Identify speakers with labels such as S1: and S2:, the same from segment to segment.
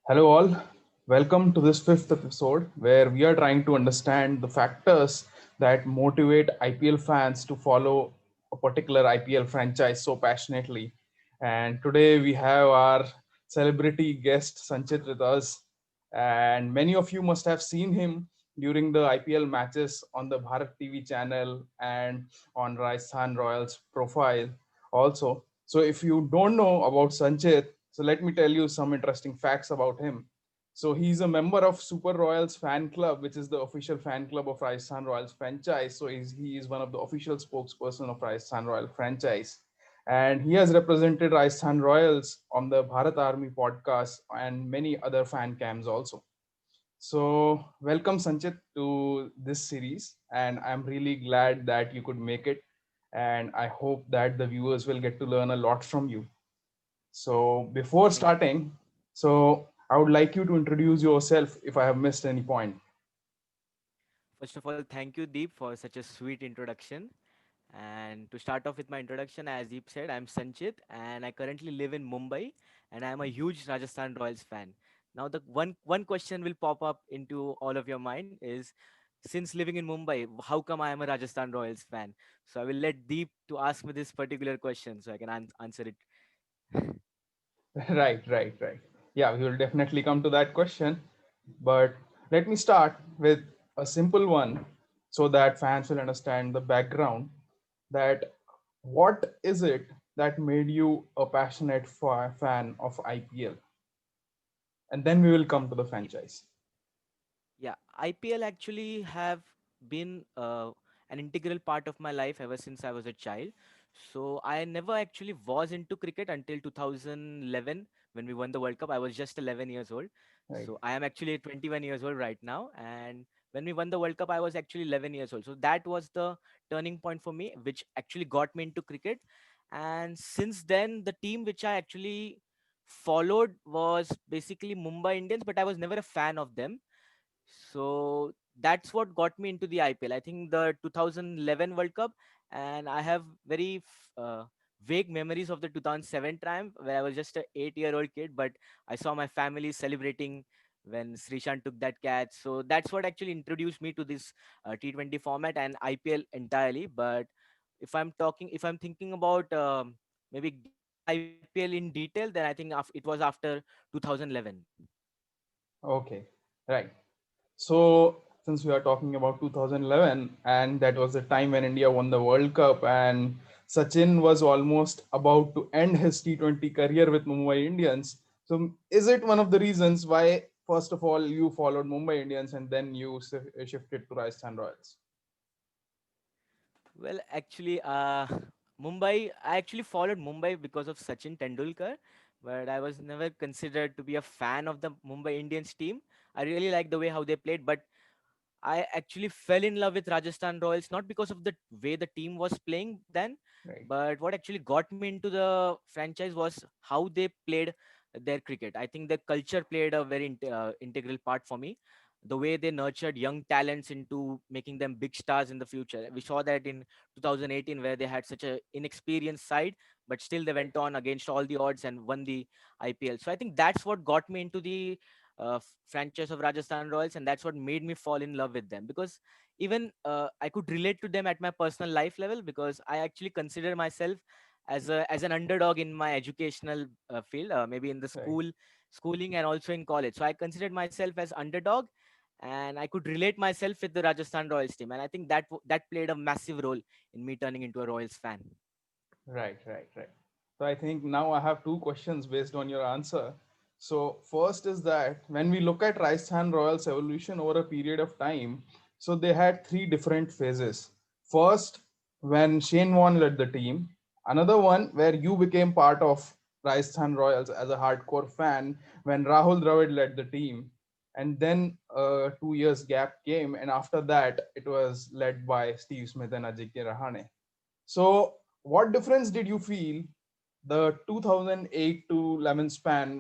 S1: Hello, all. Welcome to this fifth episode where we are trying to understand the factors that motivate IPL fans to follow a particular IPL franchise so passionately. And today we have our celebrity guest Sanchit with us. And many of you must have seen him during the IPL matches on the Bharat TV channel and on Rajasthan Royals profile also. So if you don't know about Sanchit, so let me tell you some interesting facts about him. So he's a member of Super Royals fan club, which is the official fan club of Rajasthan Royals franchise. So he is one of the official spokesperson of Rajasthan Royal franchise. And he has represented Rajasthan Royals on the Bharat Army podcast and many other fan cams also. So welcome Sanchit to this series, and I'm really glad that you could make it. And I hope that the viewers will get to learn a lot from you. So before
S2: Thank
S1: starting, so I would like you to introduce yourself if I have missed any point.
S2: First of all, thank you, Deep, for such a sweet introduction. And to start off with my introduction, as Deep said, I'm Sanchit, and I currently live in Mumbai, and I'm a huge Rajasthan Royals fan. Now, the one question will pop up into all of your mind is, since living in Mumbai, how come I am a Rajasthan Royals fan? So I will let Deep to ask me this particular question, so I can answer it.
S1: Right. Yeah, we will definitely come to that question. But let me start with a simple one so that fans will understand the background that what is it that made you a passionate fan of IPL? And then we will come to the franchise.
S2: Yeah, IPL actually have been an integral part of my life ever since I was a child. So I never actually was into cricket until 2011 when we won the World Cup. I was just 11 years old.
S1: Right.
S2: So I am actually 21 years old right now. And when we won the World Cup, I was actually 11 years old. So that was the turning point for me, which actually got me into cricket. And since then, the team which I actually followed was basically Mumbai Indians, but I was never a fan of them. So that's what got me into the IPL. I think the 2011 World Cup, and I have very vague memories of the 2007 triumph where I was just a 8-year old kid, but I saw my family celebrating when Srishant took that catch. So that's what actually introduced me to this T20 format and IPL entirely. But if I'm thinking about maybe getting into IPL in detail, then I think it was after 2011.
S1: Okay. Right. So, since we are talking about 2011, and that was the time when India won the World Cup, and Sachin was almost about to end his T20 career with Mumbai Indians. So, is it one of the reasons why, first of all, you followed Mumbai Indians and then you shifted to Rajasthan Royals?
S2: Well, actually, Mumbai, I actually followed Mumbai because of Sachin Tendulkar, but I was never considered to be a fan of the Mumbai Indians team. I really like the way how they played, but I actually fell in love with Rajasthan Royals not because of the way the team was playing then,
S1: Right.
S2: but what actually got me into the franchise was how they played their cricket. I think the culture played a very integral part for me. The way they nurtured young talents into making them big stars in the future. We saw that in 2018 where they had such a inexperienced side, but still they
S1: Right.
S2: went on against all the odds and won the IPL. So I think that's what got me into the franchise of Rajasthan Royals, and that's what made me fall in love with them because even I could relate to them at my personal life level because I actually consider myself as an underdog in my educational field, maybe in the
S1: Right.
S2: schooling and also in college. So I considered myself as underdog, and I could relate myself with the Rajasthan Royals team, and I think that played a massive role in me turning into a Royals fan.
S1: Right. So I think now I have two questions based on your answer. So first is that when we look at Rajasthan Royals evolution over a period of time, so they had three different phases. First, when Shane Warne led the team. Another one where you became part of Rajasthan Royals as a hardcore fan when Rahul Dravid led the team. And then 2 years gap came, and after that it was led by Steve Smith and Ajinkya Rahane. So, what difference did you feel the 2008 to 11 span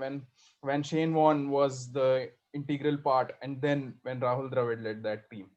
S1: when Shane Warne was the integral part, and then when Rahul Dravid led that team?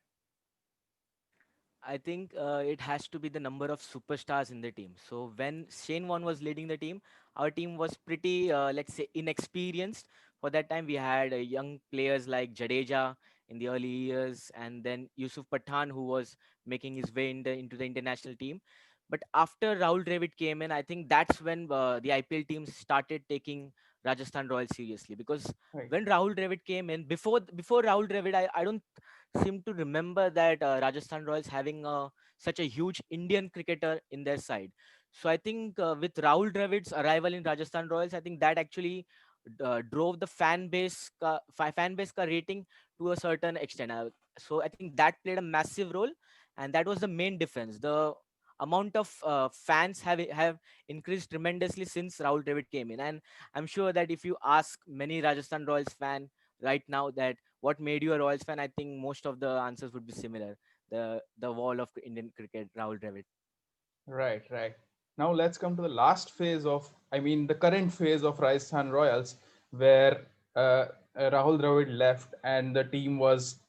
S2: I think it has to be the number of superstars in the team. So when Shane Warne was leading the team, our team was pretty, let's say, inexperienced For that time, we had young players like Jadeja in the early years, and then Yusuf Pathan, who was making his way into the international team. But after Rahul Dravid came in, I think that's when the IPL teams started taking Rajasthan Royals seriously. Because
S1: Right.
S2: when Rahul Dravid came in, before Rahul Dravid, I don't seem to remember that Rajasthan Royals having such a huge Indian cricketer in their side. So I think with Rahul Dravid's arrival in Rajasthan Royals, I think that actually drove the fan base ka rating to a certain extent. So I think that played a massive role, and that was the main difference. The amount of fans have increased tremendously since Rahul Dravid came in, and I'm sure that if you ask many Rajasthan Royals fan right now that what made you a Royals fan, I think most of the answers would be similar. The wall of Indian cricket, Rahul Dravid.
S1: Right, right. Now let's come to the last phase of, I mean, the current phase of Rajasthan Royals, where Rahul Dravid left and the team was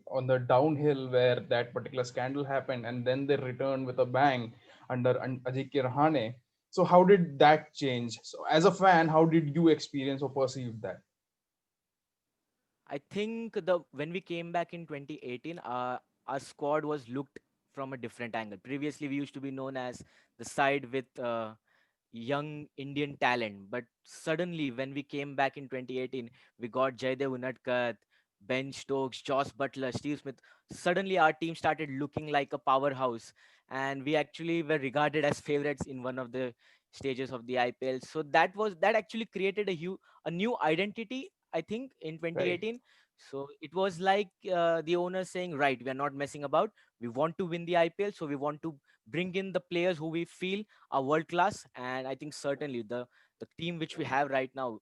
S1: on the downhill where that particular scandal happened, and then they returned with a bang under Ajinkya Rahane. So how did that change? So as a fan, how did you experience or perceive that?
S2: I think the when we came back in 2018, our squad was looked from a different angle. Previously, we used to be known as the side with young Indian talent. But suddenly, when we came back in 2018, we got Jaydev Unadkat, Ben Stokes, Josh Butler, Steve Smith. Suddenly, our team started looking like a powerhouse, and we actually were regarded as favorites in one of the stages of the IPL. So that actually created a new identity. I think in
S1: Right.
S2: 2018. So it was like the owner saying, right, we are not messing about. We want to win the IPL, so we want to bring in the players who we feel are world class. And I think certainly the team which we have right now,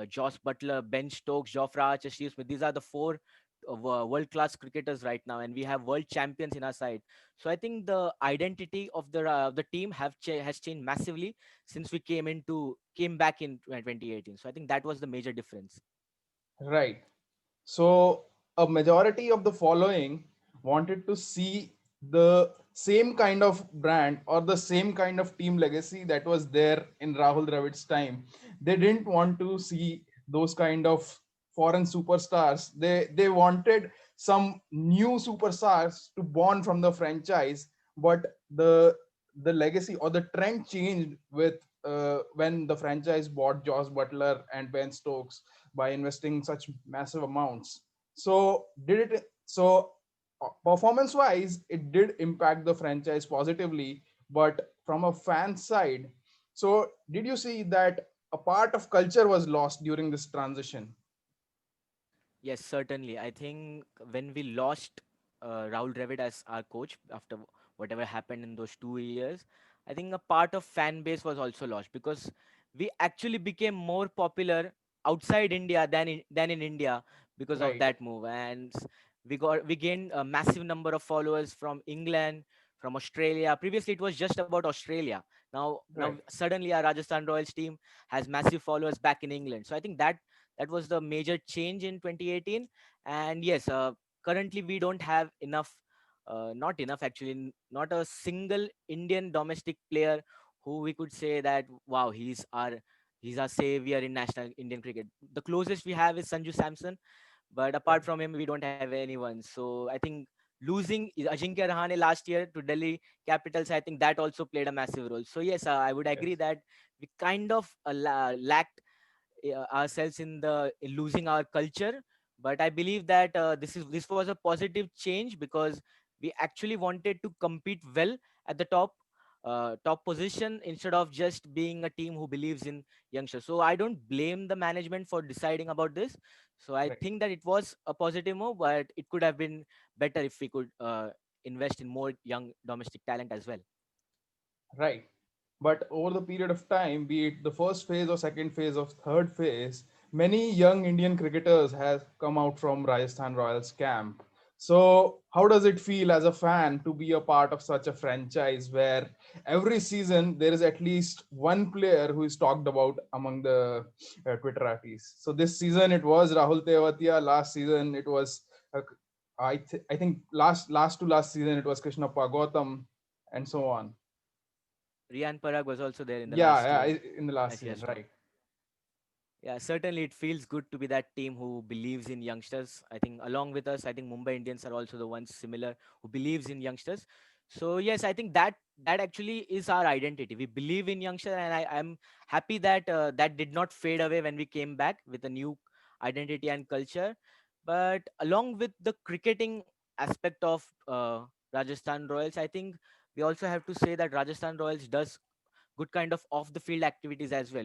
S2: Josh Butler, Ben Stokes, Jofra Archer, Steve Smith, these are the four world class cricketers right now, and we have world champions in our side. So I think the identity of the team has changed massively since we came back in 2018. So I think that was the major difference.
S1: Right. So a majority of the following wanted to see the same kind of brand or the same kind of team legacy that was there in Rahul Dravid's time. They didn't want to see those kind of foreign superstars. They wanted some new superstars to born from the franchise, but the legacy or the trend changed with when the franchise bought Josh Butler and Ben Stokes by investing such massive amounts. So did it? So performance wise, it did impact the franchise positively, but from a fan side, so did you see that a part of culture was lost during this transition?
S2: Yes, certainly. I think when we lost Rahul Dravid as our coach after whatever happened in those 2 years, I think a part of fan base was also lost because we actually became more popular outside India than in India because of
S1: Right,
S2: that move, and we gained a massive number of followers from England, from Australia. Previously, it was just about Australia. Now
S1: right,
S2: suddenly our Rajasthan Royals team has massive followers back in England. So I think that was the major change in 2018. And yes, currently we don't have enough, not enough actually, not a single Indian domestic player who we could say that wow, he's our savior in national Indian cricket. The closest we have is Sanju Samson, but apart
S1: right,
S2: from him we don't have anyone. So I think losing Ajinkya Rahane last year to Delhi Capitals, I think that also played a massive role. So yes, I would agree
S1: yes,
S2: that we kind of lacked ourselves in losing our culture. But I believe that this was a positive change because we actually wanted to compete well at the top position instead of just being a team who believes in youngsters. So I don't blame the management for deciding about this. So I
S1: right,
S2: think that it was a positive move, but it could have been better if we could invest in more young domestic talent as well.
S1: right. But over the period of time, be it the first phase or second phase or third phase, many young Indian cricketers have come out from Rajasthan Royals camp. So, how does it feel as a fan to be a part of such a franchise where every season there is at least one player who is talked about among the Twitterati? So, this season it was Rahul Tewatia. Last season it was, I think last to last season it was Krishna Pagotam, and so on.
S2: Rian Parag was also there in the
S1: Yeah,
S2: last
S1: yeah,
S2: year
S1: in the last
S2: as yes
S1: season,
S2: top.
S1: right.
S2: Yeah, certainly it feels good to be that team who believes in youngsters. I think along with us, I think Mumbai Indians are also the ones similar who believes in youngsters. So yes, I think that actually is our identity. We believe in youngsters, and I'm happy that that did not fade away when we came back with a new identity and culture. But along with the cricketing aspect of Rajasthan Royals, I think we also have to say that Rajasthan Royals does good kind of off the field activities as well.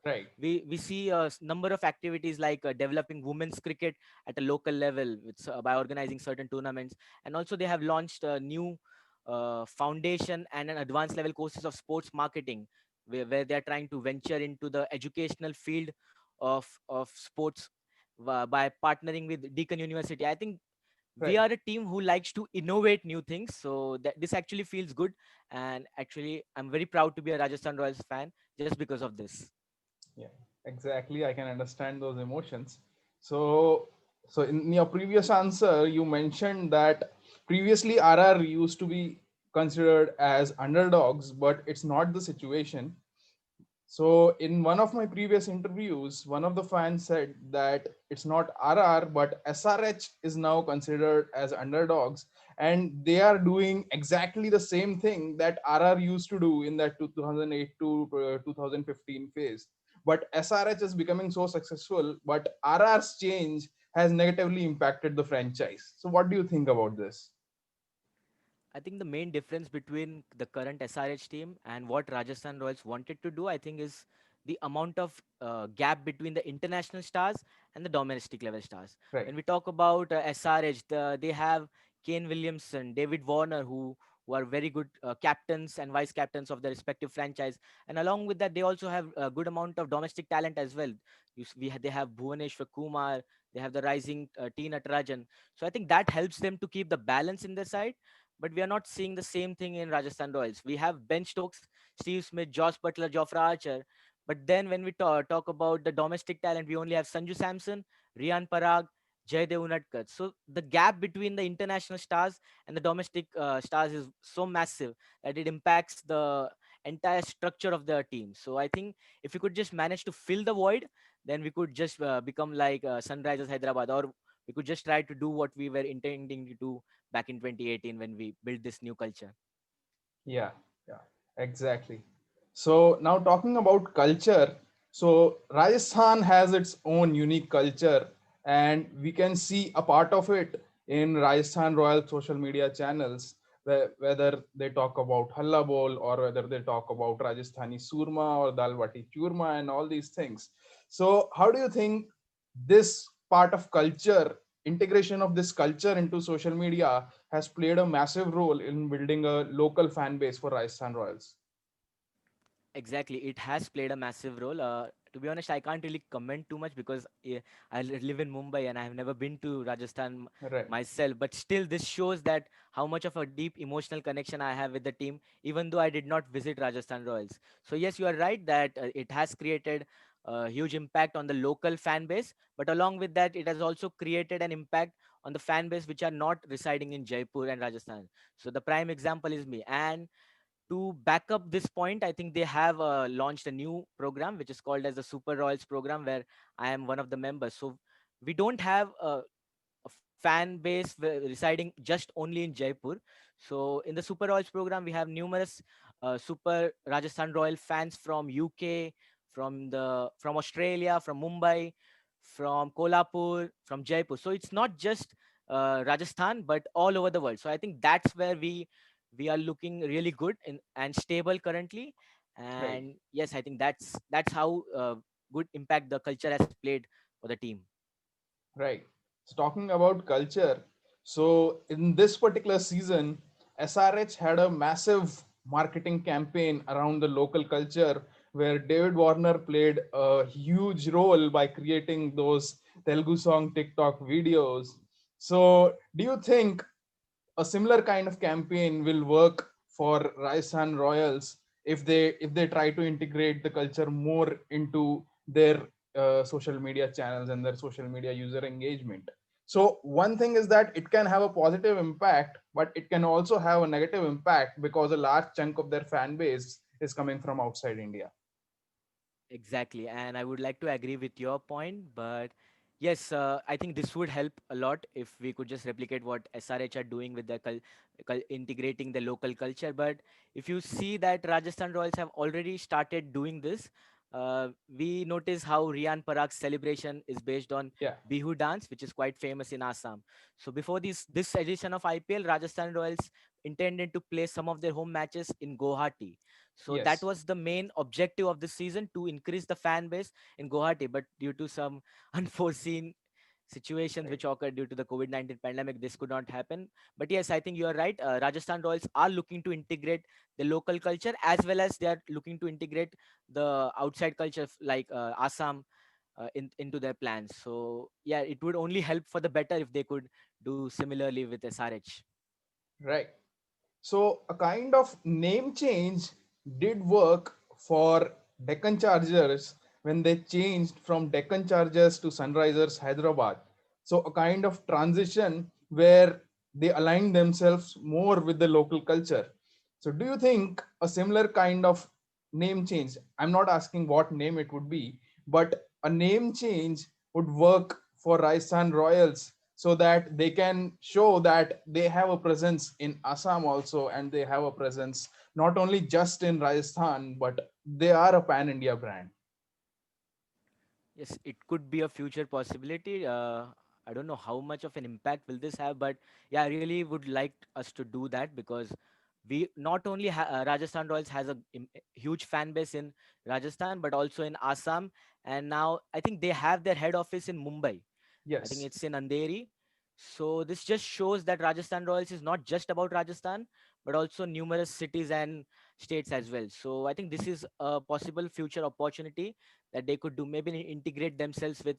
S1: Right.
S2: We see a number of activities like developing women's cricket at a local level by organizing certain tournaments, and also they have launched a new foundation and an advanced level courses of sports marketing, where they are trying to venture into the educational field of sports by partnering with Deakin University. I think we
S1: Right.
S2: are a team who likes to innovate new things, so that this actually feels good. And actually I'm very proud to be a Rajasthan Royals fan just because of this.
S1: Yeah, exactly. I can understand those emotions. So, so in your previous answer, you mentioned that previously RR used to be considered as underdogs, but it's not the situation. So, in one of my previous interviews, one of the fans said that it's not RR, but SRH is now considered as underdogs, and they are doing exactly the same thing that RR used to do in that 2008 to 2015 phase. But SRH is becoming so successful, but RR's change has negatively impacted the franchise. So, what do you think about this?
S2: I think the main difference between the current SRH team and what Rajasthan Royals wanted to do, I think, is the amount of gap between the international stars and the domestic level stars.
S1: Right,
S2: When we talk about SRH, they have Kane Williamson, David Warner, who are very good captains and vice captains of their respective franchise. And along with that, they also have a good amount of domestic talent as well. They have Bhuvaneshwar Kumar, they have the rising T Natarajan. So I think that helps them to keep the balance in their side, but we are not seeing the same thing in Rajasthan Royals. We have Ben Stokes, Steve Smith, Josh Butler, Jofra Archer. But then when we talk about the domestic talent, we only have Sanju Samson, Rian Parag, Jaydev Unadkat. So the gap between the international stars and the domestic stars is so massive that it impacts the entire structure of the team. So I think if we could just manage to fill the void, then we could just become like Sunrisers Hyderabad, or we could just try to do what we were intending to do back in 2018 when we built this new culture.
S1: yeah, yeah, exactly. So now talking about culture, so Rajasthan has its own unique culture, and we can see a part of it in Rajasthan Royal social media channels, whether they talk about Halla Bol or whether they talk about Rajasthani Surma or Dal Bati Churma and all these things. So how do you think this part of culture, integration of this culture into social media, has played a massive role in building a local fan base for Rajasthan Royals?
S2: Exactly, it has played a massive role. To be honest, I can't really comment too much because live in Mumbai and I have never been to Rajasthan
S1: Right,
S2: myself. But still, this shows that how much of a deep emotional connection I have with the team, even though I did not visit Rajasthan Royals. So yes, you are right that it has created a huge impact on the local fan base. But along with that, it has also created an impact on the fan base which are not residing in Jaipur and Rajasthan. So the prime example is me. And to back up this point, I think they have launched a new program which is called as the Super Royals program, where I am one of the members. So we don't have a fan base residing just only in Jaipur. So in the Super Royals program, we have numerous Super Rajasthan Royal fans from UK, from Australia, from Mumbai, from Kolhapur, from Jaipur. So it's not just Rajasthan, but all over the world. So I think that's where we are looking really good and stable currently.
S1: right,
S2: And yes, I think that's how good impact the culture has played for the team.
S1: right. So talking about culture, so in this particular season, SRH had a massive marketing campaign around the local culture where David Warner played a huge role by creating those Telugu song TikTok videos. So do you think a similar kind of campaign will work for Rajasthan Royals if they try to integrate the culture more into their social media channels and their social media user engagement? So one thing is that it can have a positive impact, but it can also have a negative impact because a large chunk of their fan base is coming from outside India.
S2: Exactly, and I would like to agree with your point, but yes, I think this would help a lot if we could just replicate what SRH are doing with the integrating the local culture. But if you see that Rajasthan Royals have already started doing this, we notice how Riyan Parag's celebration is based on
S1: Yeah.
S2: Bihu dance, which is quite famous in Assam. So before this edition of IPL, Rajasthan Royals intended to play some of their home matches in Guwahati. So that
S1: Yes.
S2: was the main objective of this season, to increase the fan base in Guwahati. But due to some unforeseen situations
S1: Right.
S2: which occurred due to the COVID-19 pandemic, this could not happen. But yes, I think you are right. Rajasthan Royals are looking to integrate the local culture, as well as they are looking to integrate the outside culture like Assam into their plans. So yeah, it would only help for the better if they could do similarly with SRH.
S1: Right. So a kind of name change did work for Deccan Chargers when they changed from Deccan Chargers to Sunrisers Hyderabad. So a kind of transition where they aligned themselves more with the local culture. So do you think a similar kind of name change, I'm not asking what name it would be, but a name change would work for Rajasthan Royals so that they can show that they have a presence in Assam also, and they have a presence not only just in Rajasthan, but they are a pan India brand.
S2: Yes, it could be a future possibility. I don't know how much of an impact will this have, but yeah, I really would like us to do that, because we not only Rajasthan Royals has a huge fan base in Rajasthan, but also in Assam, and now I think they have their head office in Mumbai. I think
S1: Yes.
S2: it's in Andheri. So this just shows that Rajasthan Royals is not just about Rajasthan, but also numerous cities and states as well. So I think this is a possible future opportunity that they could do. Maybe integrate themselves with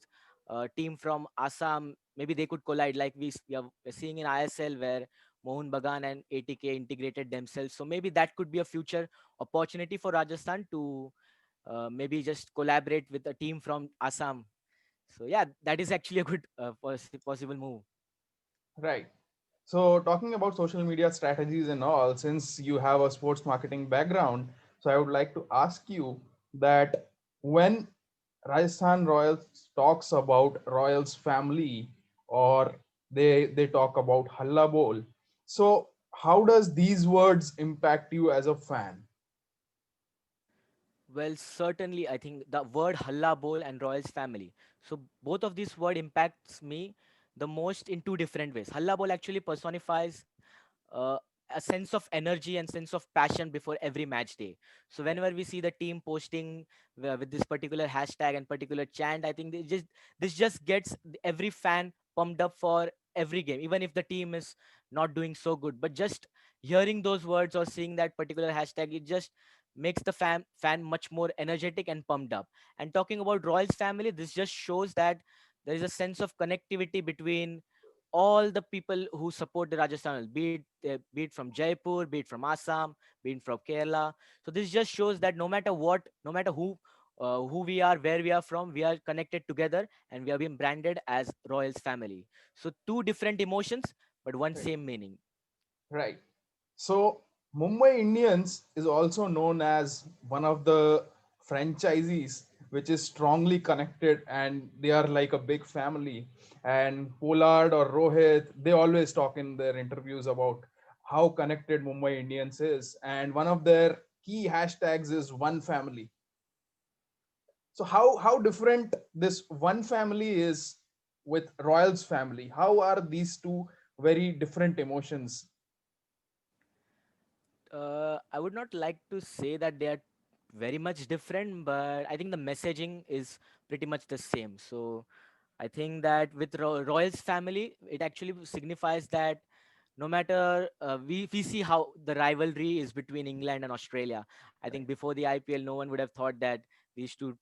S2: a team from Assam. Maybe they could collide, like we are seeing in ISL, where Mohun Bagan and ATK integrated themselves. So maybe that could be a future opportunity for Rajasthan to maybe just collaborate with a team from Assam. So yeah, that is actually a good possible move.
S1: Right. So, talking about social media strategies and all, since you have a sports marketing background, so I would like to ask you that when Rajasthan Royals talks about Royals family, or they talk about Halla Bol, so how does these words impact you as a fan?
S2: Well, certainly, I think the word Halla Bowl and Royals family. So both of these word impacts me the most in two different ways. Halla Bowl actually personifies uh, a sense of energy and sense of passion before every match day. So
S1: Yeah.
S2: whenever we see the team posting with this particular hashtag and particular chant, I think this just gets every fan pumped up for every game, even if the team is not doing so good. But just hearing those words or seeing that particular hashtag, it just makes the fan much more energetic and pumped up. And talking about Royals family, this just shows that there is a sense of connectivity between all the people who support the Rajasthan Royals, be it from Jaipur, be it from Assam, be it from Kerala. So this just shows that no matter what, no matter who we are, where we are from, we are connected together, and we are being branded as Royals family. So two different emotions, but one
S1: Right.
S2: same meaning.
S1: Right. So Mumbai Indians is also known as one of the franchisees which is strongly connected, and they are like a big family. And Pollard or Rohit, they always talk in their interviews about how connected Mumbai Indians is. And one of their key hashtags is one family. So how different this one family is with Royals family? How are these two very different emotions?
S2: I would not like to say that they are very much different, but I think the messaging is pretty much the same. So I think that with Royals family, it actually signifies that no matter we see how the rivalry is between England and Australia. I think before the IPL, no one would have thought that these two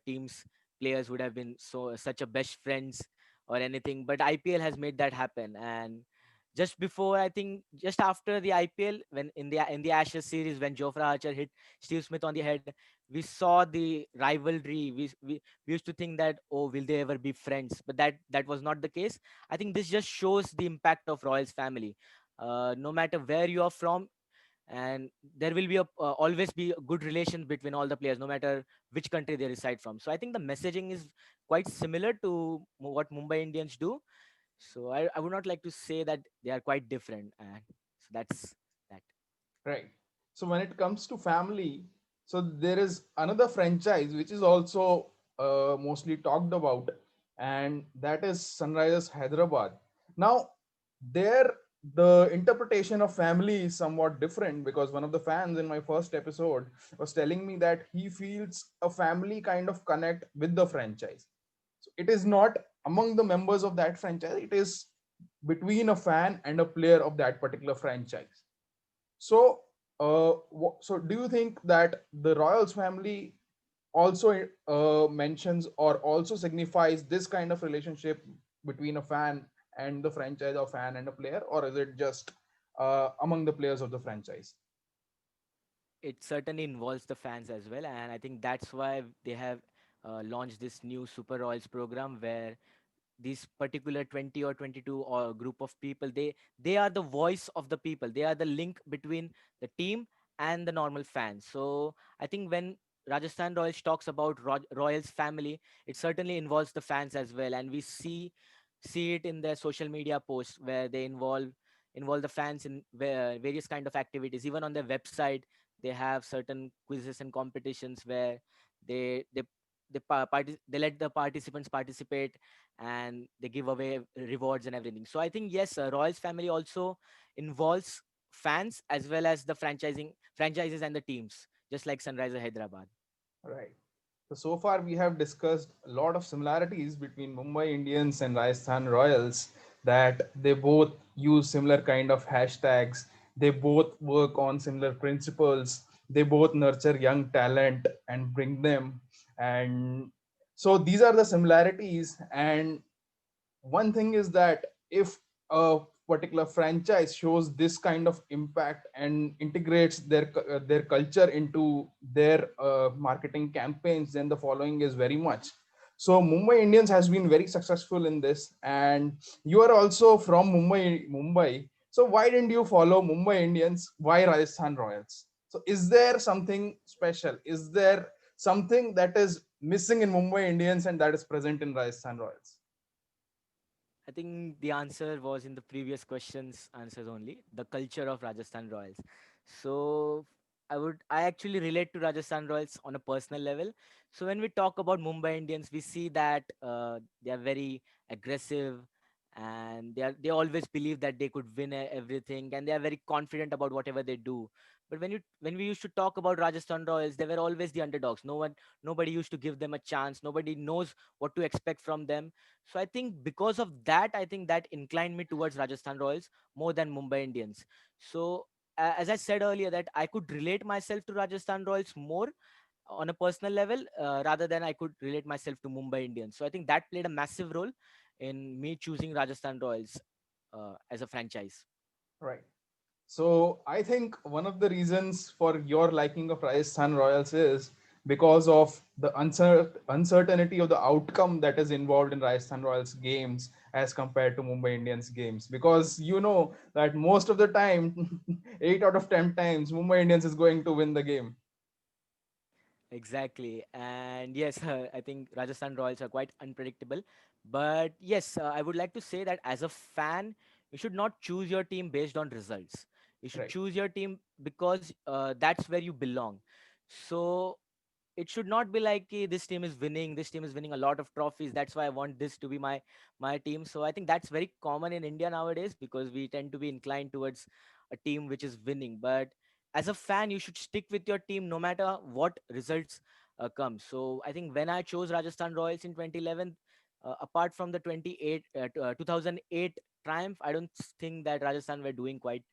S2: teams players would have been such a best friends or anything. But IPL has made that happen. And just before, I think just after the IPL, when in the Ashes series, when Jofra Archer hit Steve Smith on the head, we saw the rivalry. We used to think that, oh, will they ever be friends? But that was not the case. I think this just shows the impact of Royals family. No matter where you are from, and there will be always be a good relation between all the players, no matter which country they reside from. So I think the messaging is quite similar to what Mumbai Indians do. So I would not like to say that they are quite different, and so that's that.
S1: Right. So when it comes to family, so there is another franchise which is also mostly talked about, and that is Sunrisers Hyderabad. Now, there the interpretation of family is somewhat different, because one of the fans in my first episode was telling me that he feels a family kind of connect with the franchise. So it is not among the members of that franchise; it is between a fan and a player of that particular franchise. So, so do you think that the Royals family also mentions or also signifies this kind of relationship between a fan and the franchise, or fan and a player, or is it just among the players of the franchise?
S2: It certainly involves the fans as well, and I think that's why they have launched this new Super Royals program, where these particular 20 or 22 or group of people, they are the voice of the people, they are the link between the team and the normal fans. So I think when Rajasthan Royals talks about Royals family, it certainly involves the fans as well, and we see it in their social media posts where they involve the fans in various kind of activities. Even on their website, they have certain quizzes and competitions where they they they let the participants participate, and they give away rewards and everything. So I think yes, Royals family also involves fans as well as the franchises and the teams, just like Sunrisers Hyderabad.
S1: Right. So far we have discussed a lot of similarities between Mumbai Indians and Rajasthan Royals, that they both use similar kind of hashtags, they both work on similar principles, they both nurture young talent and bring them. And so these are the similarities. And one thing is that if a particular franchise shows this kind of impact and integrates their culture into their marketing campaigns, then the following is very much. So Mumbai Indians has been very successful in this, and you are also from Mumbai. So why didn't you follow Mumbai Indians? Why Rajasthan Royals? So is there something special? Is there something that is missing in Mumbai Indians and that is present in Rajasthan Royals?
S2: I think the answer was in the previous questions answers only, the culture of Rajasthan Royals. So I actually relate to Rajasthan Royals on a personal level. So when we talk about Mumbai Indians, we see that they are very aggressive, and they always believe that they could win everything, and they are very confident about whatever they do. But when we used to talk about Rajasthan Royals, they were always the underdogs. Nobody used to give them a chance. Nobody knows what to expect from them. So I think because of that, I think that inclined me towards Rajasthan Royals more than Mumbai Indians. So as I said earlier, that I could relate myself to Rajasthan Royals more on a personal level, rather than I could relate myself to Mumbai Indians. So I think that played a massive role in me choosing Rajasthan Royals as a franchise.
S1: Right. So I think one of the reasons for your liking of Rajasthan Royals is because of the uncertainty of the outcome that is involved in Rajasthan Royals games as compared to Mumbai Indians games. Because you know that most of the time, 8 out of 10 times, Mumbai Indians is going to win the game.
S2: Exactly. And yes, I think Rajasthan Royals are quite unpredictable. But yes, I would like to say that as a fan, you should not choose your team based on results. You should
S1: Right.
S2: choose your team because that's where you belong. So it should not be like, this team is winning, this team is winning a lot of trophies, that's why I want this to be my team. So I think that's very common in India nowadays, because we tend to be inclined towards a team which is winning. But as a fan, you should stick with your team no matter what results come. So I think when I chose Rajasthan Royals in 2011, apart from the 2008 triumph, I don't think that Rajasthan were doing quite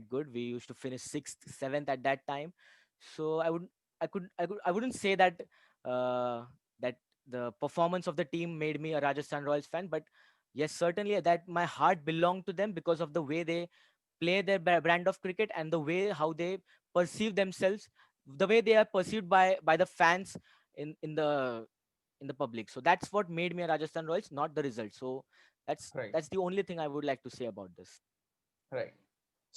S2: good. We used to finish 6th 7th at that time. So I wouldn't say that uh, that the performance of the team made me a Rajasthan Royals fan, but yes, certainly that my heart belonged to them because of the way they play their brand of cricket, and the way how they perceive themselves, the way they are perceived by the fans in the public. So that's what made me a Rajasthan Royals, not the result. So that's
S1: Right.
S2: that's the only thing I would like to say about this.
S1: Right.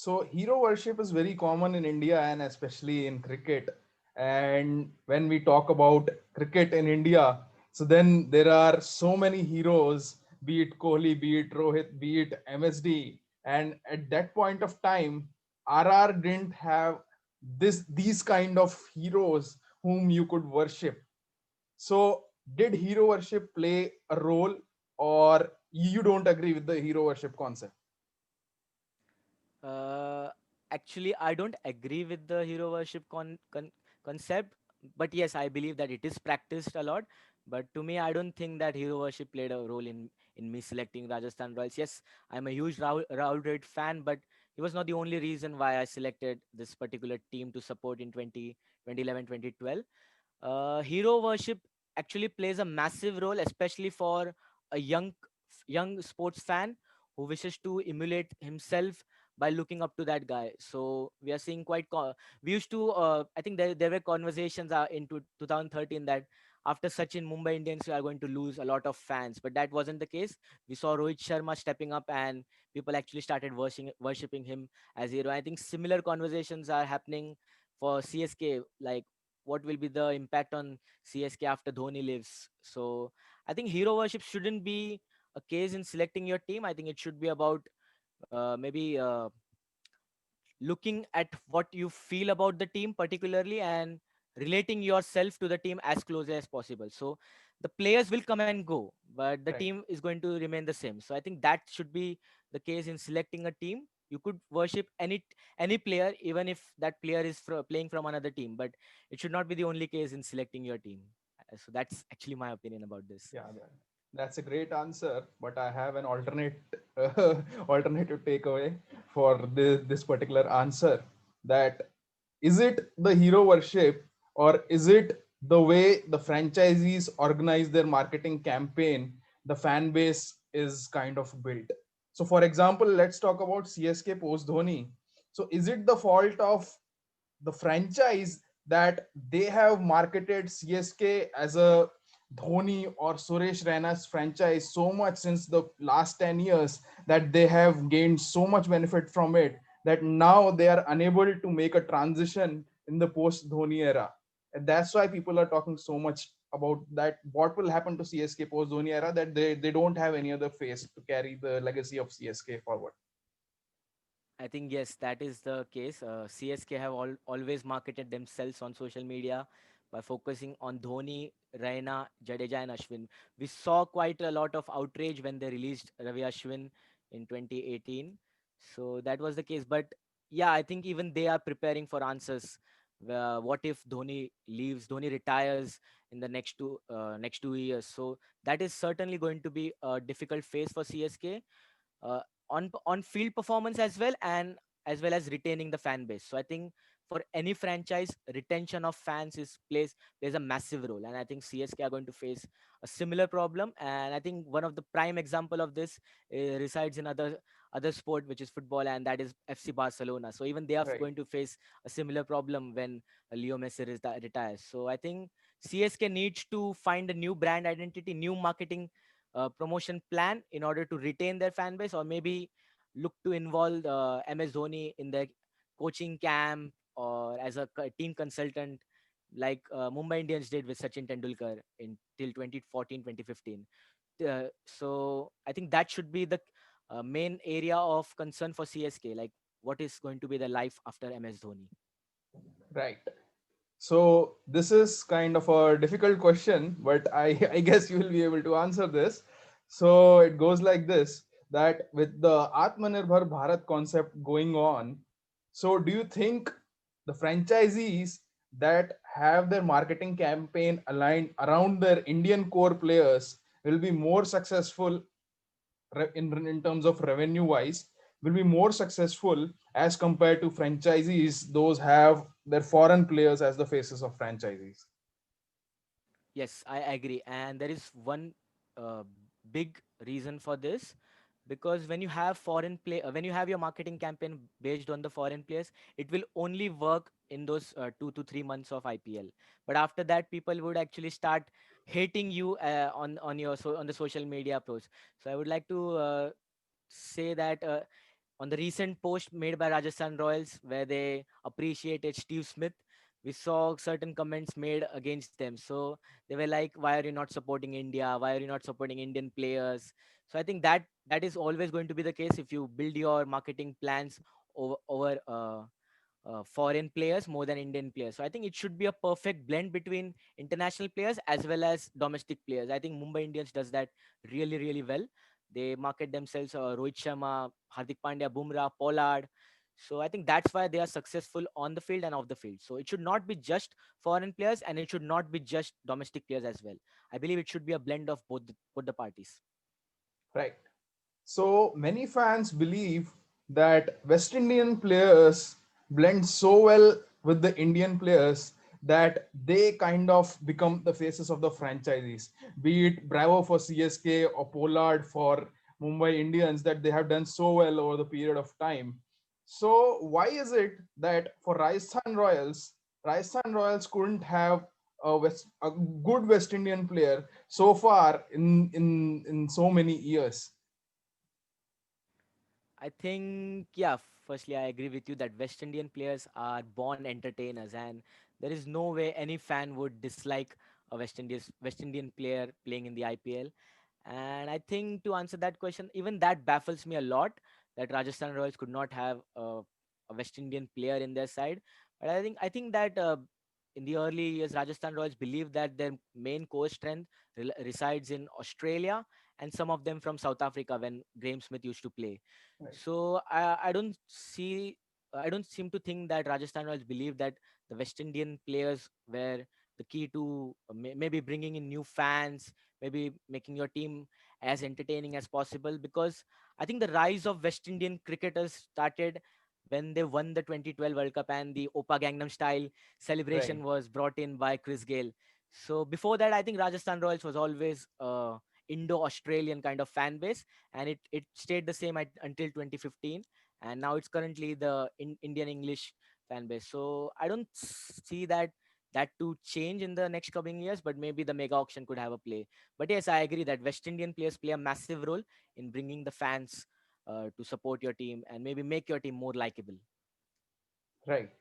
S1: So hero worship is very common in India and especially in cricket. And when we talk about cricket in India, so then there are so many heroes, be it Kohli, be it Rohit, be it MSD. And at that point of time, RR didn't have these kind of heroes whom you could worship. So did hero worship play a role, or you don't agree with the hero worship concept?
S2: Uh, Actually, I don't agree with the hero worship concept, but yes, I believe that it is practiced a lot. But to me, I don't think that hero worship played a role in me selecting Rajasthan Royals. Yes, I'm a huge Rahul Dravid fan, but he was not the only reason why I selected this particular team to support in 2011, 2012. Hero worship actually plays a massive role, especially for a young sports fan who wishes to emulate himself by looking up to that guy. So we are seeing we used to I think there were conversations into 2013 that after Sachin, Mumbai Indians are going to lose a lot of fans, but that wasn't the case. We saw Rohit Sharma stepping up, and people actually started worshipping him as hero. I think similar conversations are happening for CSK. Like, what will be the impact on CSK after Dhoni leaves? So I think hero worship shouldn't be a case in selecting your team. I think it should be about maybe looking at what you feel about the team particularly and relating yourself to the team as closely as possible. So the players will come and go, but the
S1: Right.
S2: team is going to remain the same. So I think that should be the case in selecting a team. You could worship any player, even if that player is playing from another team, but it should not be the only case in selecting your team. So that's actually my opinion about this.
S1: Yeah, that's a great answer, but I have an alternative takeaway for this particular answer. That is it the hero worship, or is it the way the franchisees organize their marketing campaign? The fan base is kind of built. So, for example, let's talk about CSK post Dhoni. So, is it the fault of the franchise that they have marketed CSK as a Dhoni or Suresh Raina's franchise so much since the last 10 years that they have gained so much benefit from it that now they are unable to make a transition in the post Dhoni era. And that's why people are talking so much about that. What will happen to CSK post Dhoni era, that they don't have any other face to carry the legacy of CSK forward.
S2: I think yes, that is the case. CSK have always marketed themselves on social media by focusing on Dhoni, Raina, Jadeja, and Ashwin. We saw quite a lot of outrage when they released Ravi Ashwin in 2018. So that was the case. But yeah, I think even they are preparing for answers. What if Dhoni leaves? Dhoni retires in the next 2 years. So that is certainly going to be a difficult phase for CSK, uh, on field performance as well, and as well as retaining the fan base. So I think for any franchise, retention of fans plays a massive role, and I think CSK are going to face a similar problem. And I think one of the prime example of this resides in other sport, which is football, and that is FC Barcelona. So even they are
S1: Right.
S2: going to face a similar problem when Leo Messi retires. So I think CSK needs to find a new brand identity, new marketing promotion plan in order to retain their fan base, or maybe look to involve MS Dhoni in their coaching camp or as a team consultant, like Mumbai Indians did with Sachin Tendulkar in till 2014, 2015. So I think that should be the main area of concern for CSK. Like, what is going to be the life after MS Dhoni?
S1: Right. So this is kind of a difficult question, but I guess you will be able to answer this. So it goes like this: that with the Atmanirbhar Bharat concept going on, so do you think the franchisees that have their marketing campaign aligned around their Indian core players will be more successful in terms of revenue wise, will be more successful as compared to franchisees those have their foreign players as the faces of franchisees?
S2: Yes, I agree. And there is one uh, big reason for this, because when you have when you have your marketing campaign based on the foreign players, it will only work in those 2 to 3 months of IPL. But after that, people would actually start hating you on the social media posts. So I would like to say that. on the recent post made by Rajasthan Royals where they appreciated Steve Smith, we saw certain comments made against them. So they were like, "Why are you not supporting India? Why are you not supporting Indian players?" So I think that is always going to be the case if you build your marketing plans over foreign players more than Indian players. So I think it should be a perfect blend between international players as well as domestic players. I think Mumbai Indians does that really, really well. They market themselves Rohit Sharma, Hardik Pandya, Bumrah, Pollard. So I think that's why they are successful on the field and off the field. So it should not be just foreign players and it should not be just domestic players as well. I believe it should be a blend of both the parties.
S1: Right. So many fans believe that West Indian players blend so well with the Indian players that they kind of become the faces of the franchises. Be it Bravo for CSK or Pollard for Mumbai Indians, that they have done so well over the period of time. So why is it that for Rajasthan Royals couldn't have a good West Indian player so far in so many years?
S2: I think, yeah, firstly, I agree with you that West Indian players are born entertainers, and there is no way any fan would dislike a West Indian player playing in the IPL. And I think to answer that question, even that baffles me a lot that Rajasthan Royals could not have a West Indian player in their side. But I think that in the early years, Rajasthan Royals believed that their main core strength resides in Australia and some of them from South Africa when Graeme Smith used to play.
S1: Right.
S2: So I don't seem to think that Rajasthan Royals believe that the West Indian players were the key to maybe bringing in new fans, maybe making your team as entertaining as possible. Because I think the rise of West Indian cricketers started when they won the 2012 World Cup and the Opa Gangnam Style
S1: Right.
S2: celebration was brought in by Chris Gale. So before that, I think Rajasthan Royals was always Indo-Australian kind of fan base, and it stayed the same until 2015, and now it's currently the Indian English fan base. So I don't see that to change in the next coming years, but maybe the mega auction could have a play. But yes, I agree that West Indian players play a massive role in bringing the fans to support your team and maybe make your team more likable.
S1: Right.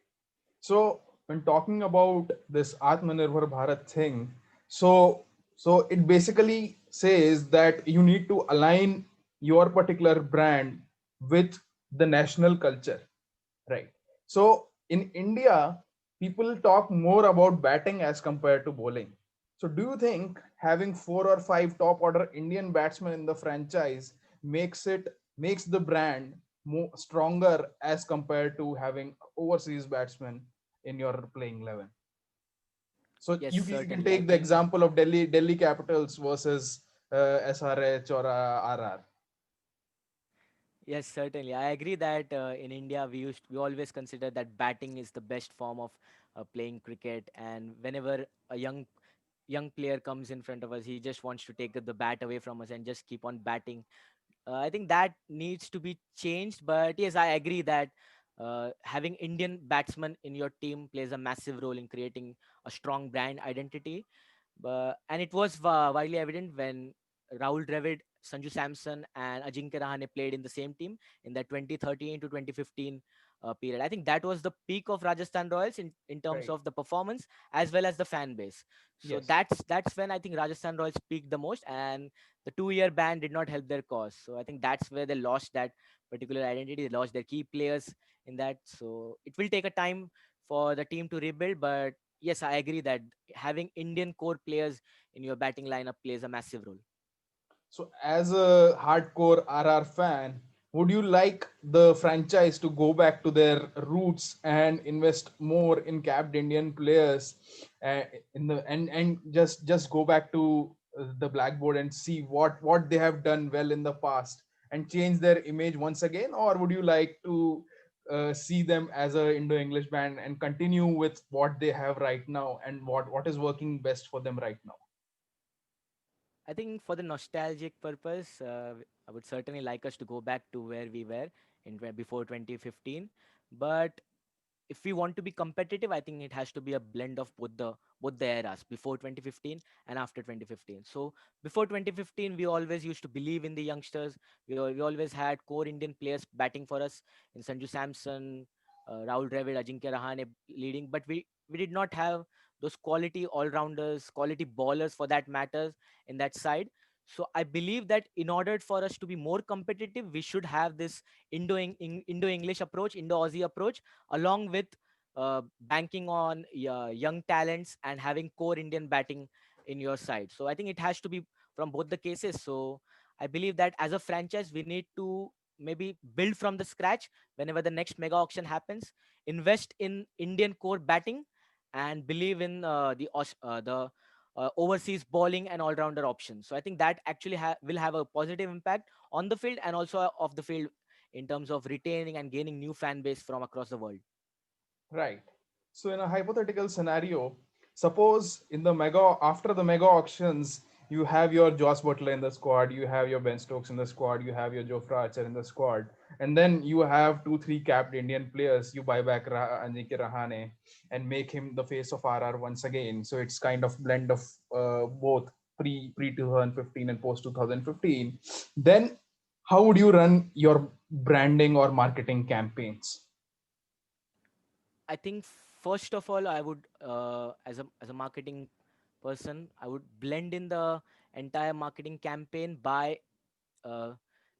S1: So when talking about this Atmanirbhar Bharat thing, so so it basically says that you need to align your particular brand with the national culture, right? So in India, people talk more about batting as compared to bowling. So do you think having four or five top order Indian batsmen in the franchise makes the brand more stronger as compared to having overseas batsmen in your playing 11? So
S2: Yes,
S1: you can
S2: certainly. I
S1: take the
S2: think
S1: example of Delhi Capitals versus SRH or RR.
S2: yes, certainly. I agree that in India we always consider that batting is the best form of playing cricket, and whenever a young player comes in front of us, he just wants to take the bat away from us and just keep on batting. I think that needs to be changed. But yes, I agree that having Indian batsmen in your team plays a massive role in creating a strong brand identity. But and it was widely evident when Rahul Dravid, Sanju Samson, and Ajinkya Rahane played in the same team in that 2013 to 2015 period. I think that was the peak of Rajasthan Royals in terms
S1: Right.
S2: of the performance as well as the fan base. So
S1: Yes.
S2: that's when I think Rajasthan Royals peaked the most, and the 2 year ban did not help their cause. So I think that's where they lost that particular identity. They lost their key players in that. So it will take a time for the team to rebuild, but yes, I agree that having Indian core players in your batting lineup plays a massive role.
S1: So, as a hardcore RR fan, would you like the franchise to go back to their roots and invest more in capped Indian players, in the and just go back to the blackboard and see what they have done well in the past and change their image once again, or would you like to see them as a Indo-English band and continue with what they have right now and what is working best for them right now?
S2: I think for the nostalgic purpose, I would certainly like us to go back to where we were before 2015. But if we want to be competitive, I think it has to be a blend of both the eras, before 2015 and after 2015. So before 2015, we always used to believe in the youngsters. We always had core Indian players batting for us in Sanju Samson, Rahul Dravid, Ajinkya Rahane leading, but we did not have those quality all-rounders, quality ballers for that matters in that side. So I believe that in order for us to be more competitive, we should have this Indo-English approach, Indo-Aussie approach, along with banking on young talents and having core Indian batting in your side. So I think it has to be from both the cases. So I believe that as a franchise, we need to maybe build from the scratch whenever the next mega auction happens, invest in Indian core batting, and believe in the overseas bowling and all-rounder options. So I think that actually will have a positive impact on the field and also off the field in terms of retaining and gaining new fan base from across the world.
S1: Right. So in a hypothetical scenario, suppose in the mega after the mega auctions, you have your Josh Butler in the squad, you have your Ben Stokes in the squad, you have your Jofra Archer in the squad, and then you have two, three capped Indian players. You buy back Ajinkya Rahane and make him the face of RR once again. So it's kind of blend of both pre 2015 and post 2015. Then how would you run your branding or marketing campaigns?
S2: I think first of all, I would, as a marketing person, I would blend in the entire marketing campaign by uh,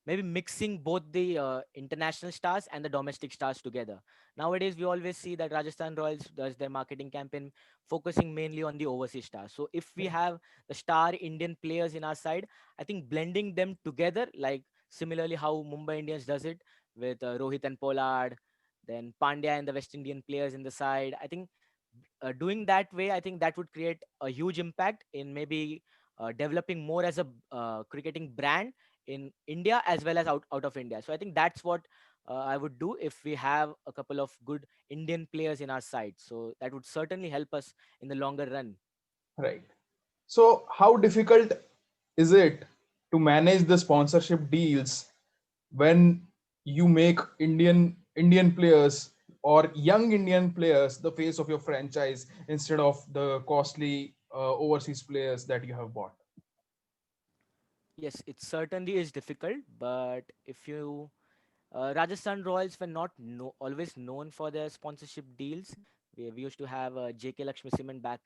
S2: maybe mixing both the international stars and the domestic stars together. Nowadays, we always see that Rajasthan Royals does their marketing campaign focusing mainly on the overseas stars. So if we have the star Indian players in our side, I think blending them together, like similarly how Mumbai Indians does it with Rohit and Pollard, then Pandya and the West Indian players in the side. I think doing that way, I think that would create a huge impact in maybe developing more as a cricketing brand in India as well as out of India. So I think that's what I would do if we have a couple of good Indian players in our side. So that would certainly help us in the longer run.
S1: Right. So, how difficult is it to manage the sponsorship deals when you make Indian players or young Indian players the face of your franchise instead of the costly overseas players that you have bought?
S2: Yes, it certainly is difficult, but if you Rajasthan Royals were not always known for their sponsorship deals. We used to have JK Lakshmi Cement back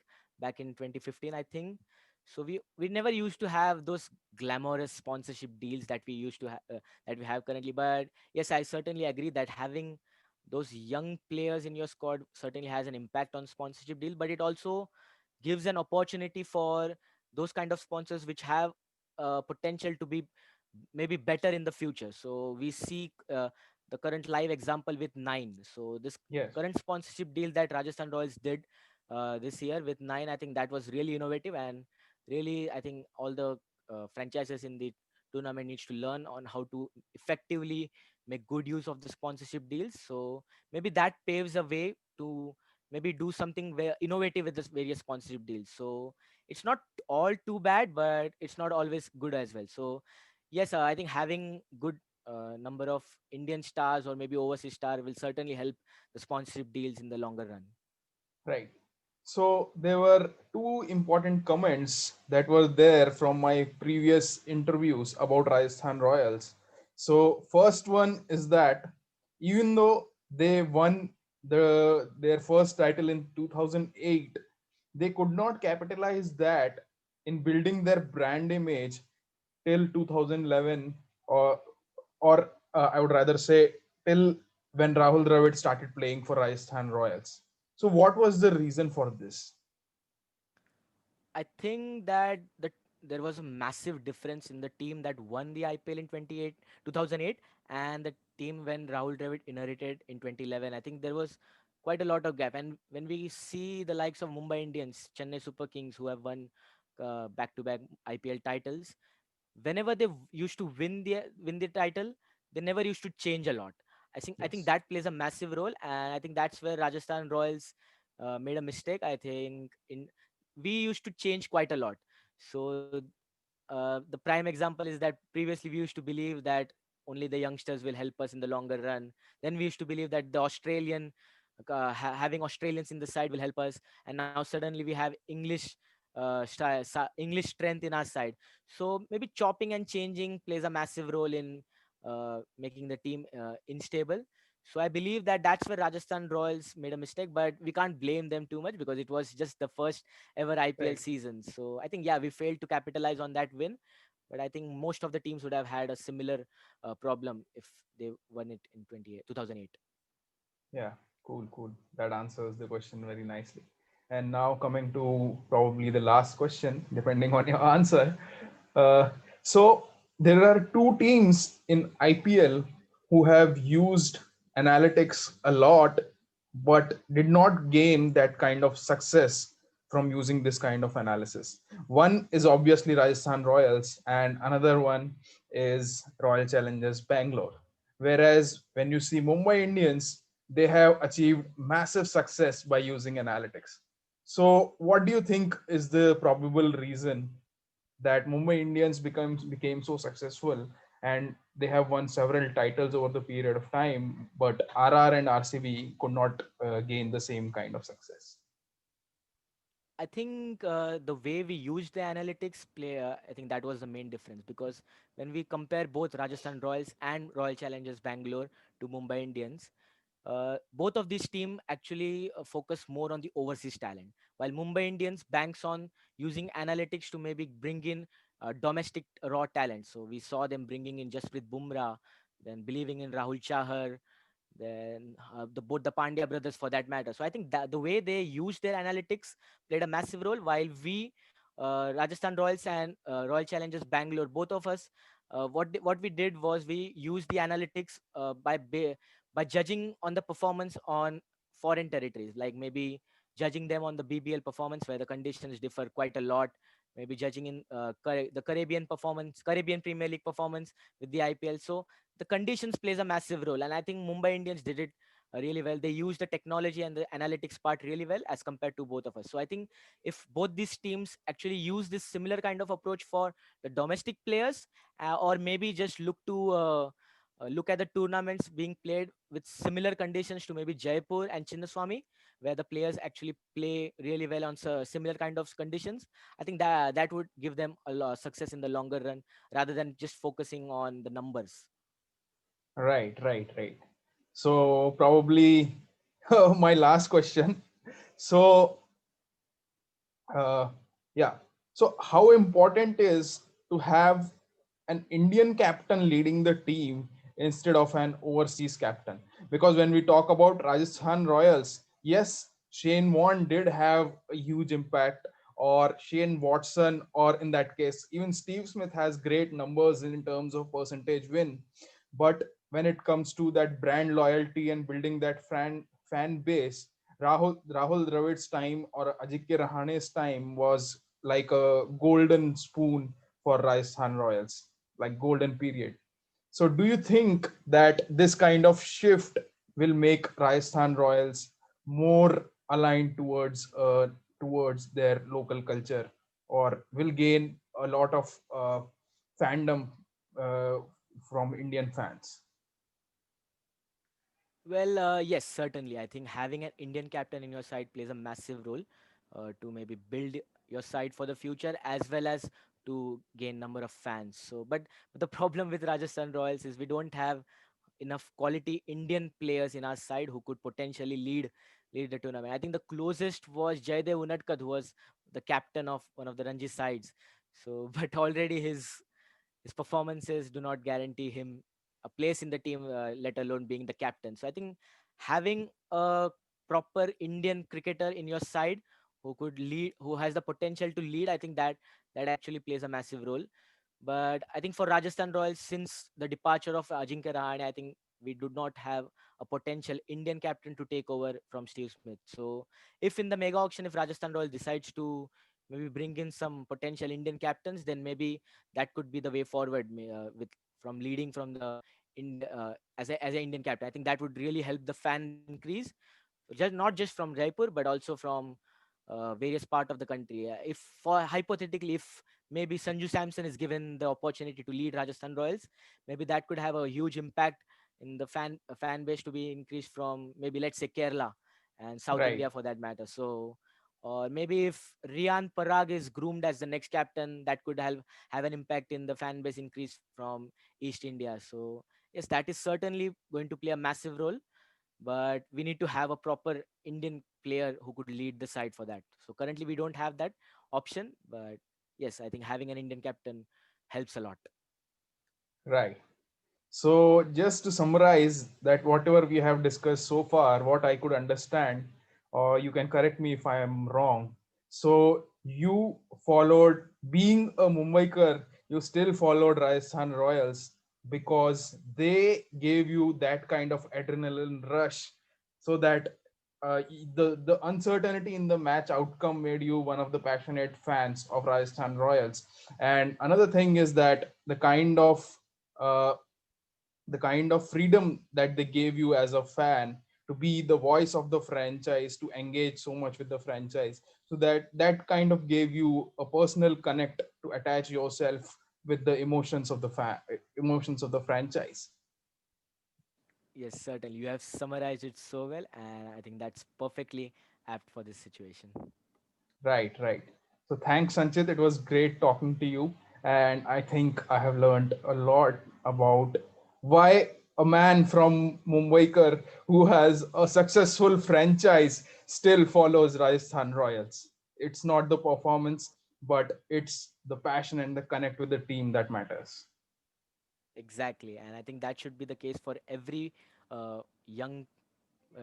S2: in 2015, I think. So we never used to have those glamorous sponsorship deals that we used to that we have currently. But yes, I certainly agree that having those young players in your squad certainly has an impact on sponsorship deal. But it also gives an opportunity for those kind of sponsors which have potential to be maybe better in the future. So we see the current live example with Nine. So this
S1: Yes.
S2: current sponsorship deal that Rajasthan Royals did this year with Nine, I think that was really innovative, and really I think all the franchises in the tournament needs to learn on how to effectively make good use of the sponsorship deals. So maybe that paves a way to maybe do something innovative with this various sponsorship deals. So it's not all too bad, but it's not always good as well. So yes, I think having good number of Indian stars or maybe overseas star will certainly help the sponsorship deals in the longer run.
S1: Right. So there were two important comments that were there from my previous interviews about Rajasthan Royals. So first one is that even though they won their first title in 2008, they could not capitalize that in building their brand image till 2011, or I would rather say till when Rahul Dravid started playing for Rajasthan Royals. So, what was the reason for this?
S2: I think that there was a massive difference in the team that won the IPL in 2008 and the team when Rahul Dravid inherited in 2011. I think there was quite a lot of gap. And when we see the likes of Mumbai Indians, Chennai Super Kings, who have won back-to-back IPL titles, whenever they used to win the title, they never used to change a lot. I think
S1: Yes.
S2: that plays a massive role, and I think that's where Rajasthan Royals made a mistake. I think in we used to change quite a lot. So the prime example is that previously we used to believe that only the youngsters will help us in the longer run. Then we used to believe that the Australian having Australians in the side will help us, and now suddenly we have English strength in our side. So maybe chopping and changing plays a massive role in making the team unstable. So I believe that that's where Rajasthan Royals made a mistake, but we can't blame them too much because it was just the first ever IPL
S1: Right.
S2: season. So I think, yeah, we failed to capitalize on that win, but I think most of the teams would have had a similar problem if they won it in 2008.
S1: Yeah, cool, cool. That answers the question very nicely. And now coming to probably the last question, depending on your answer. Uh, so there are two teams in IPL who have used analytics a lot, but did not gain that kind of success from using this kind of analysis. One is obviously Rajasthan Royals, and another one is Royal Challengers Bangalore. Whereas when you see Mumbai Indians, they have achieved massive success by using analytics. So, what do you think is the probable reason that Mumbai Indians became so successful and they have won several titles over the period of time, but RR and RCB could not gain the same kind of success?
S2: I think the way we used the analytics play, I think that was the main difference, because when we compare both Rajasthan Royals and Royal Challengers Bangalore to Mumbai Indians, both of these teams actually focus more on the overseas talent, while Mumbai Indians banks on using analytics to maybe bring in domestic raw talent. So we saw them bringing in Jasprit Bumrah, then believing in Rahul Chahar, then both the Pandya brothers for that matter. So I think that the way they used their analytics played a massive role. While we, Rajasthan Royals and Royal Challengers Bangalore, both of us, what we did was we used the analytics by judging on the performance on foreign territories, like maybe judging them on the BBL performance where the conditions differ quite a lot. Maybe judging in the Caribbean performance, Caribbean Premier League performance with the IPL. So the conditions plays a massive role, and I think Mumbai Indians did it really well. They used the technology and the analytics part really well as compared to both of us. So I think if both these teams actually use this similar kind of approach for the domestic players, or maybe just look at the tournaments being played with similar conditions to maybe Jaipur and Chinnaswamy, where the players actually play really well on similar kind of conditions, I think that would give them a lot success in the longer run rather than just focusing on the numbers.
S1: Right, right, right. So, probably my last question. So, uh, yeah. So, how important is to have an Indian captain leading the team instead of an overseas captain? Because when we talk about Rajasthan Royals, yes, Shane Warne did have a huge impact, or Shane Watson, or in that case, even Steve Smith has great numbers in terms of percentage win. But when it comes to that brand loyalty and building that fan base, Rahul Dravid's time or Ajikya Rahane's time was like a golden spoon for Rajasthan Royals, like golden period. So, do you think that this kind of shift will make Rajasthan Royals more aligned towards their local culture, or will gain a lot of fandom uh, from Indian fans?
S2: Well, yes, certainly. I think having an Indian captain in your side plays a massive role to maybe build your side for the future as well as to gain number of fans. So, but the problem with Rajasthan Royals is we don't have enough quality Indian players in our side who could potentially lead the tournament. I think the closest was Jaydev Unadkat, who was the captain of one of the Ranji sides. So, but already his performances do not guarantee him a place in the team, let alone being the captain. So I think having a proper Indian cricketer in your side who could lead, who has the potential to lead, I think that actually plays a massive role. But I think for Rajasthan Royals, since the departure of Ajinkya Rahane, I think we do not have a potential Indian captain to take over from Steve Smith. So if in the mega auction, if Rajasthan Royals decides to maybe bring in some potential Indian captains, then maybe that could be the way forward with from leading from the as an Indian captain. I think that would really help the fan base increase, just not just from Jaipur but also from various part of the country. If for hypothetically, if maybe Sanju Samson is given the opportunity to lead Rajasthan Royals, maybe that could have a huge impact in the fan base to be increased from maybe let's say Kerala. and South
S1: Right.
S2: India for that matter. So, or maybe if Rian Parag is groomed as the next captain, that could have an impact in the fan base increase from East India. So yes, that is certainly going to play a massive role. But we need to have a proper Indian player who could lead the side for that. So currently we don't have that option. But yes, I think having an Indian captain helps a lot.
S1: Right. So, just to summarize that whatever we have discussed so far, what I could understand, or you can correct me if I am wrong. So, you followed, being a Mumbaiker, you still followed Rajasthan Royals because they gave you that kind of adrenaline rush, so that the uncertainty in the match outcome made you one of the passionate fans of Rajasthan Royals. And another thing is that uh, the kind of freedom that they gave you as a fan to be the voice of the franchise, to engage so much with the franchise, so that kind of gave you a personal connect to attach yourself with the emotions of the franchise.
S2: Yes, certainly. You have summarized it so well, and I think that's perfectly apt for this situation.
S1: Right, right. So thanks, Sanchit. It was great talking to you. And I think I have learned a lot about why a man from Mumbaikar who has a successful franchise still follows Rajasthan Royals. It's not the performance, but it's the passion and the connect with the team that matters.
S2: Exactly, and I think that should be the case for every young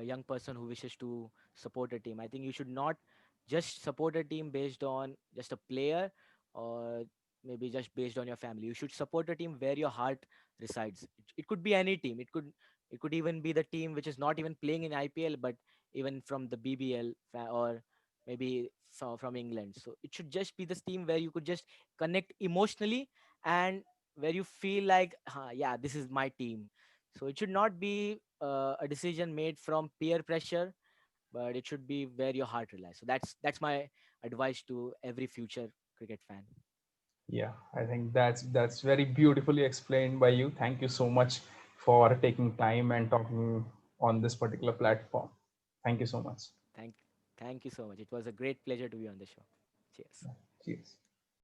S2: young person who wishes to support a team. I think you should not just support a team based on just a player, or maybe just based on your family. You should support a team where your heart resides. It could be any team. It could even be the team which is not even playing in IPL, but even from the BBL or maybe from England. So it should just be this team where you could just connect emotionally, and where you feel like, yeah, this is my team. So it should not be a decision made from peer pressure, but it should be where your heart relies. So that's my advice to every future cricket fan.
S1: Yeah, I think that's very beautifully explained by you. Thank you so much for taking time and talking on this particular platform. Thank you so much.
S2: Thank thank you so much. It was a great pleasure to be on the show. Cheers.
S1: Cheers.